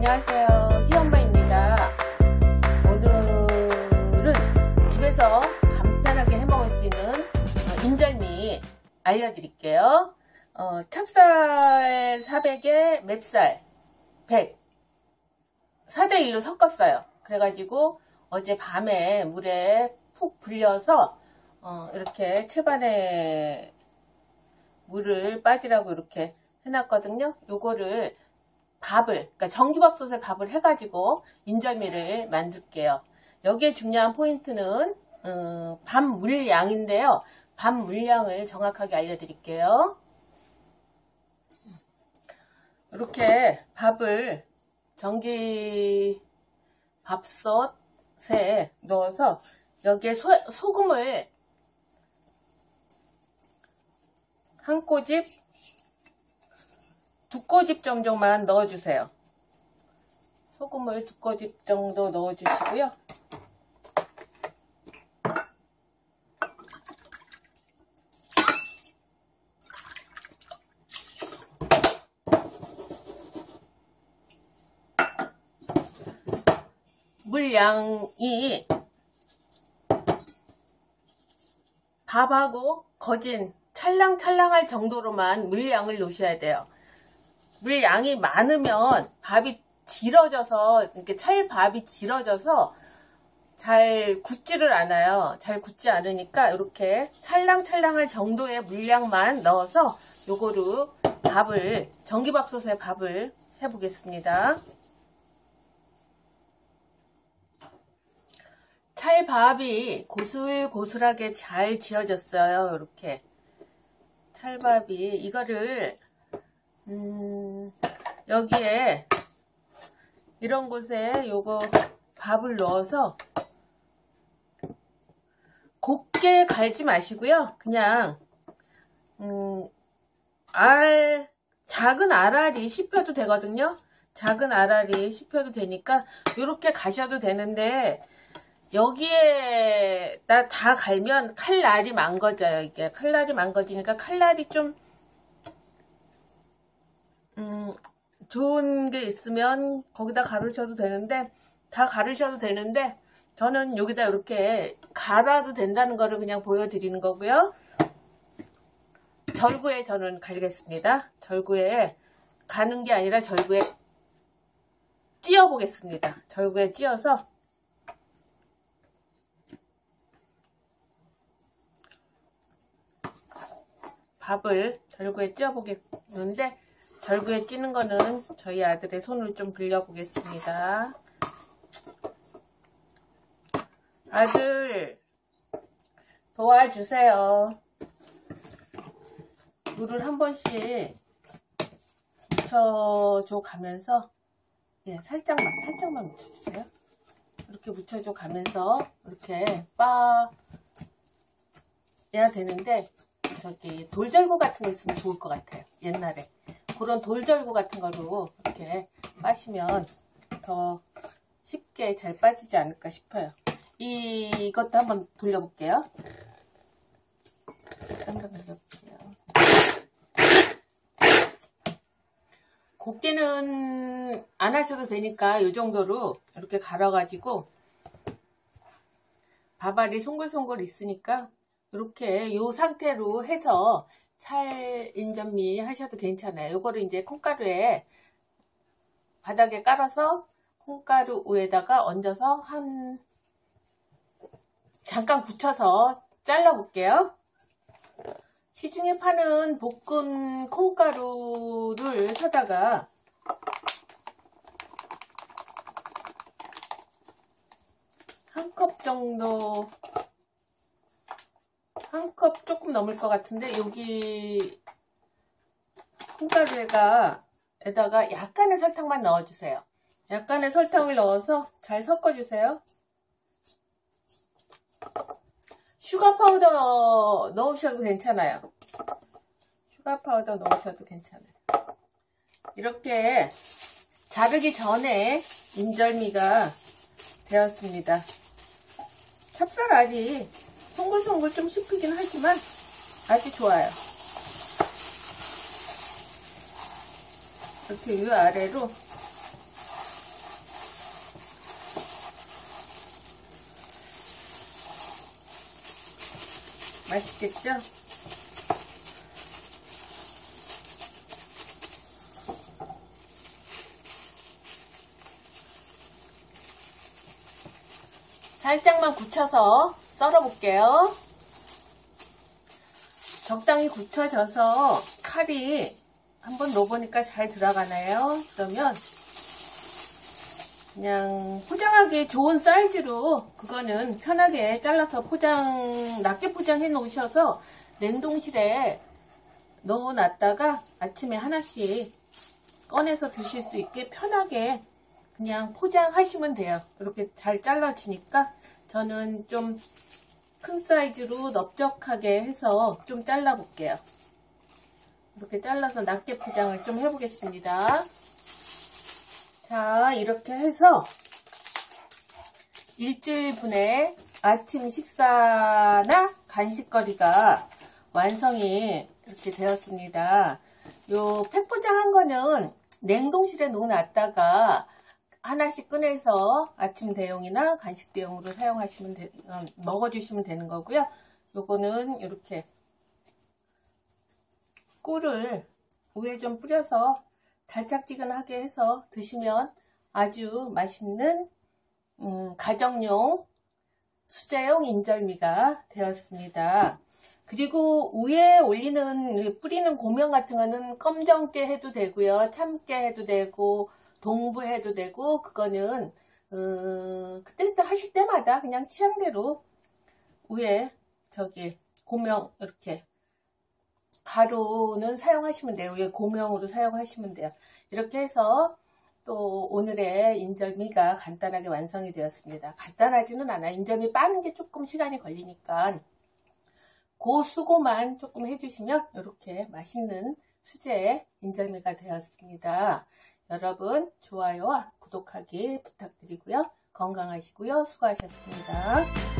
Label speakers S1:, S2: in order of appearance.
S1: 안녕하세요. 희엄마입니다. 오늘은 집에서 간편하게 해먹을 수 있는 인절미 알려드릴게요. 찹쌀 400에 맵쌀 100 4:1로 섞었어요. 그래가지고 어제 밤에 물에 푹 불려서 이렇게 채반에 물을 빠지라고 이렇게 해놨거든요. 요거를 그러니까 전기밥솥에 밥을 해가지고 인절미를 만들게요. 여기에 중요한 포인트는 밥 물량인데요. 밥 물량을 정확하게 알려드릴게요. 이렇게 밥을 전기밥솥에 넣어서 여기에 소금을 한 꼬집, 두 꼬집 정도만 넣어주세요. 소금을 두 꼬집 정도 넣어주시고요. 물량이 밥하고 거진 찰랑찰랑할 정도로만 물량을 놓으셔야 돼요. 물량이 많으면 밥이 질어져서, 이렇게 찰밥이 질어져서 잘 굳지를 않아요. 잘 굳지 않으니까 이렇게 찰랑찰랑할 정도의 물량만 넣어서 요거로 전기밥솥에 밥을 해보겠습니다. 찰밥이 고슬고슬하게 잘 지어졌어요. 이렇게 찰밥이, 이거를 여기에 이런 곳에 요거 밥을 넣어서 곱게 갈지 마시고요. 그냥 작은 알알이 씹혀도 되거든요. 작은 알알이 씹혀도 되니까 이렇게 가셔도 되는데, 여기에 다 갈면 칼날이 망가져요. 이게 칼날이 망가지니까 칼날이 좀 좋은 게 있으면 거기다 가르셔도 되는데, 다 가르셔도 되는데, 저는 여기다 이렇게 갈아도 된다는 거를 그냥 보여드리는 거고요. 절구에 저는 갈겠습니다. 절구에 가는 게 아니라 절구에 찧어 보겠습니다. 절구에 찧어서 밥을 절구에 찧어 보겠는데, 절구에 찌는 거는 저희 아들의 손을 좀 빌려 보겠습니다. 아들, 도와주세요. 물을 한 번씩 묻혀줘 가면서, 살짝만 묻혀주세요. 이렇게 묻혀줘 가면서 이렇게 빠야 되는데, 저기 돌절구 같은 거 있으면 좋을 것 같아요. 옛날에 그런 돌절구 같은 거로 이렇게 빠시면 더 쉽게 잘 빠지지 않을까 싶어요. 이것도 한번 돌려볼게요. 곱게는 안 하셔도 되니까 이 정도로 이렇게 갈아가지고, 밥알이 송글송글 있으니까 이렇게 이 상태로 해서 찰 인절미 하셔도 괜찮아요. 요거를 이제 콩가루에 바닥에 깔아서 콩가루 위에다가 얹어서 잠깐 굳혀서 잘라 볼게요. 시중에 파는 볶음 콩가루를 사다가 한 컵 정도, 한 컵 조금 넘을 것 같은데, 여기 콩가루에다가 약간의 설탕만 넣어주세요. 약간의 설탕을 넣어서 잘 섞어주세요. 슈가 파우더 넣으셔도 괜찮아요. 슈가 파우더 넣으셔도 괜찮아요. 이렇게 자르기 전에 인절미가 되었습니다. 찹쌀알이 송글송글 좀 씹히긴 하지만 아주 좋아요. 이렇게 위 아래로 맛있겠죠? 살짝만 굳혀서 썰어 볼게요. 적당히 굳혀져서 칼이 한번 넣어보니까 잘 들어가나요? 그러면 그냥 포장하기 좋은 사이즈로 그거는 편하게 잘라서 낮게 포장해 놓으셔서 냉동실에 넣어 놨다가 아침에 하나씩 꺼내서 드실 수 있게 편하게 그냥 포장하시면 돼요. 이렇게 잘 잘라지니까 저는 좀 큰 사이즈로 넓적하게 해서 좀 잘라 볼게요. 이렇게 잘라서 낮게 포장을 좀 해보겠습니다. 자, 이렇게 해서 일주일분의 아침 식사나 간식거리가 완성이 이렇게 되었습니다. 요 팩포장한 거는 냉동실에 놓아놨다가 하나씩 꺼내서 아침 대용이나 간식 대용으로 사용하시면 먹어주시면 되는 거고요. 요거는 이렇게 꿀을 위에 좀 뿌려서 달짝지근하게 해서 드시면 아주 맛있는 가정용 수제용 인절미가 되었습니다. 그리고 위에 뿌리는 고명 같은 거는 검정깨 해도 되고요. 참깨 해도 되고 동부 해도 되고 그거는 그때그때 하실 때마다 그냥 취향대로 위에 고명 이렇게 가루는 사용하시면 돼요. 위에 고명으로 사용하시면 돼요. 이렇게 해서 또 오늘의 인절미가 간단하게 완성이 되었습니다. 간단하지는 않아요. 인절미 빠는 게 조금 시간이 걸리니까 그 수고만 조금 해주시면 이렇게 맛있는 수제 인절미가 되었습니다. 여러분 좋아요와 구독하기 부탁드리고요. 건강하시고요. 수고하셨습니다.